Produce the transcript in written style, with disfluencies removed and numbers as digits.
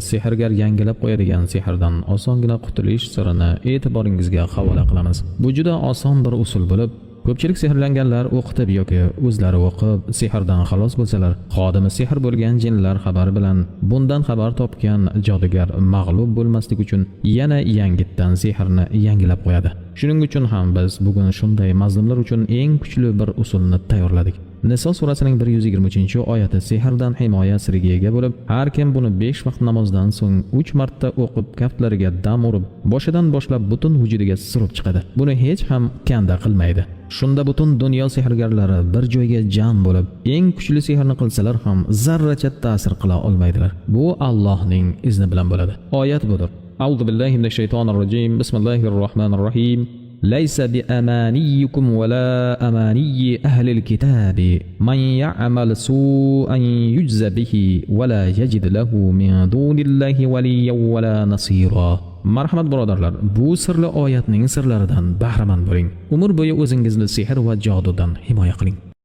Sehrgar yangilab qo'yadigan sehrdan osongina qutulish sirini e'tiboringizga havola qilamiz. Bu juda oson bir usul bo'lib, ko'pchilik sehrlanganlar o'qitib yoki o'zlari o'qib sehrdan xalos bo'lsalar, xodimi sehr bo'lgan jinlar xabar bilan bundan xabar topgan jodugar mag'lub bo'lmaslik uchun yana yangitdan sehrni yangilab qo'yadi. Shuning uchun ham biz bugun shunday mazlumlar uchun eng kuchli bir usulni tayyorladik. Niso surasining 123-oyati sehrdan himoya siriga ega bo'lib, har kim buni 5 vaqt namozdan so'ng 3 marta o'qib, kaftlariga dam urib, boshidan boshlab butun vujudiga surib chiqadi. Buni hech ham kanda qilmaydi. Shunda butun dunyo sehrgarlari bir joyga jam bo'lib, eng kuchli sehrni qilsalar ham zarracha ta'sir qila olmaydilar. Bu Allohning izni bilan bo'ladi. Oyat budir. A'udhu billahi minash shaytonir rojim. Bismillahir rohmanir rohim. ليس بأمانيكم ولا أماني أهل الكتاب من يعمل سوءا يجز به ولا يجد له من دون الله وليا ولا نصيرا. Marhamat birodarlar, bu sirli oyatning sirlaridan bahramand bo'ling. Umr bo'yi o'zingizni sehr va jodudan himoya qiling.